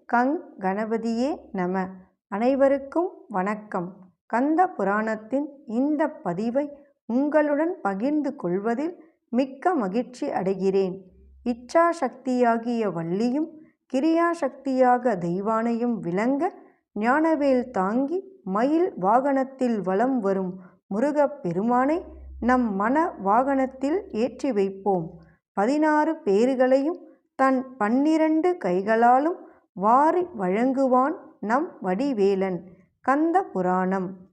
கங் கணபதியே நம. அனைவருக்கும் வணக்கம். கந்த புராணத்தின் இந்த பதிவை உங்களுடன் பகிர்ந்து கொள்வதில் மிக்க மகிழ்ச்சி அடைகிறேன். இச்சாசக்தியாகிய வள்ளியும் கிரியாசக்தியாக தெய்வானையும் விளங்க ஞானவேல் தாங்கி மயில் வாகனத்தில் வலம் வரும் முருகப் பெருமானை நம் மன வாகனத்தில் ஏற்றி வைப்போம். 16 பேறுகளையும் தன் 12 கைகளாலும் வாரி வழங்குவான் நம் வடிவேலன். கந்த புராணம்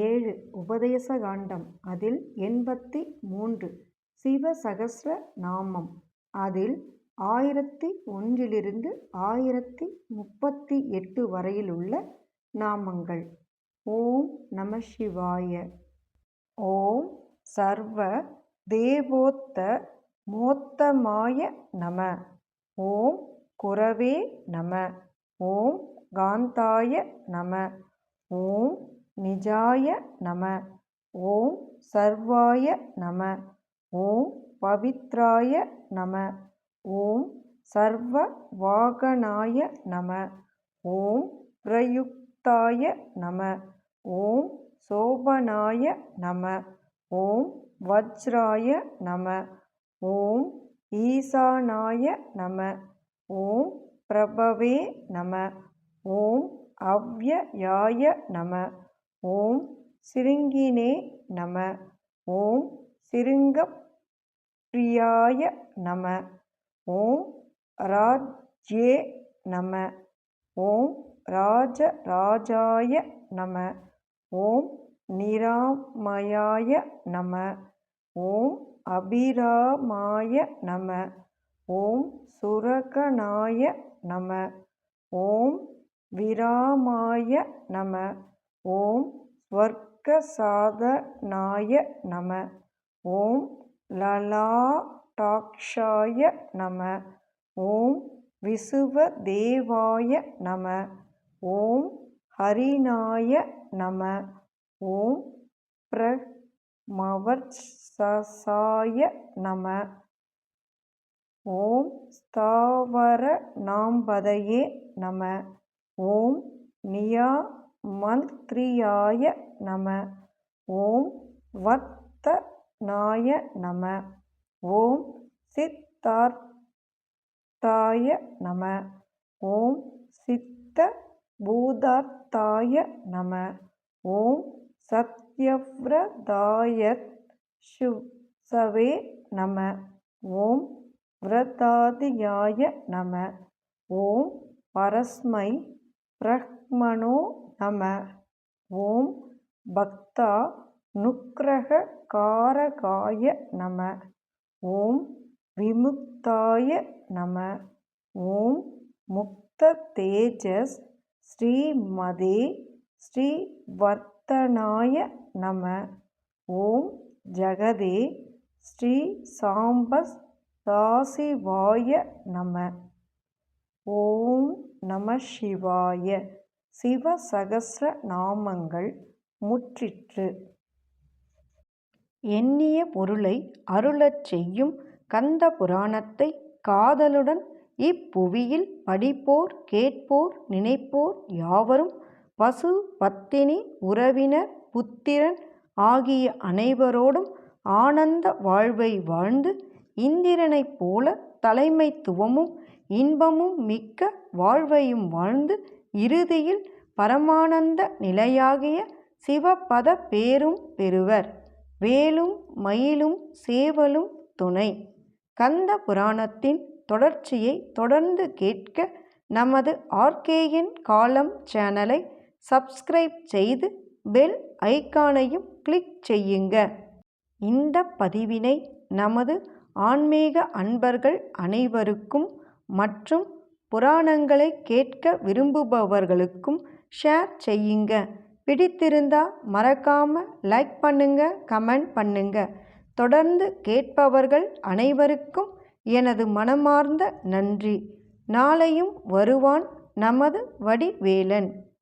7 உபதேச காண்டம். அதில் 83 சிவசகஸ்ர நாமம். அதில் 1001 1038 வரையில் உள்ள நாமங்கள். ஓம் நம சிவாய. ஓம் சர்வ தேவோத்த மோத்தமாய நம. ஓம் குரவே நம. ஓம் காந்தாய நம. ஓம் நிஜாய நம. ஓம் சர்வாய நம. ஓம் பவித்ராய நம. ஓம் சர்வ வாகனாய நம. ஓம் பிரயுக்தாய நம. ஓம் சோபனாய நம. ஓம் வஜ்ராய நம. ஓம் ஈசானாய நம. ஓம் பிரபவே நம. ஓம் அவ்யயாய நம. ஓம் சிருங்கினே நம. ஓம் சிருங்கப்ரியாய நம. ஓம் ராஜ்யே நம. ஓம் ராஜராஜாய நம. ஓம் நிராமயாய நம. ஓம் அபிராமாய நம. ஓம் சுரகனாய நம. ஓம் விராமாய நம. ஓம் ஸ்வர்கசாதனாய நம. ஓம் லலாடாக்ஷாய நம. ஓம் விசுவதேவாய நம. ஓம் ஹரிணாய நம. ஓம் பிரமவர்ச்சசாய நம. ஓம் ஸ்தாவரநாம்பதயே நம. ஓம் நியாமந்த்ரியாய நம. ஓம் வர்த்தனாய நம. ஓம் சித்தார்த்தாய நம. ஓம் சித்தபூதார்த்தாய நம. ஓம் சத்யவ்ரதாயத்ஷவே நம. ஓம் விரதாதியாய நம. ஓம் பரஸ்மை ப்ரஹ்மணோ நம. ஓம் பக்தானுக்ரஹகாரகாய நம. ஓம் விமுக்தாய நம. ஓம் முக்ததேஜஸ் ஸ்ரீமதே ஸ்ரீவர்த்தனாய நம. ஓம் ஜகதே ஸ்ரீ சாம்பஸ் தாசிவாய நம. ஓம் நம சிவாய. சிவசகஸ்ர நாமங்கள் முற்றிற்று. எண்ணிய பொருளை அருளச் செய்யும் கந்த புராணத்தை காதலுடன் இப்புவியில் படிப்போர் கேட்போர் நினைப்போர் யாவரும் பசு பத்தினி உறவினர் புத்திரன் ஆகிய அனைவரோடும் ஆனந்த வாழ்வை வாழ்ந்து இந்திரனைப் போல தலைமைத்துவமும் இன்பமும் மிக்க வாழ்வையும் வாழ்ந்து இறுதியில் பரமானந்த நிலையாகிய சிவபத பேரும் பெறுவர். வேலும் மயிலும் சேவலும் துணை. கந்த புராணத்தின் தொடர்ச்சியை தொடர்ந்து கேட்க நமது ஆர்கேஎன் காலம் சேனலை சப்ஸ்கிரைப் செய்து பெல் ஐகானையும் கிளிக் செய்யுங்க. இந்த பதிவினை நமது ஆன்மீக அன்பர்கள் அனைவருக்கும் மற்றும் புராணங்களை கேட்க விரும்புபவர்களுக்கும் ஷேர் செய்யுங்க. பிடித்திருந்தா மறக்காம லைக் பண்ணுங்க, கமெண்ட் பண்ணுங்க. தொடர்ந்து கேட்பவர்கள் அனைவருக்கும் எனது மனமார்ந்த நன்றி. நாளையும் வருவான் நமது வடிவேலன்.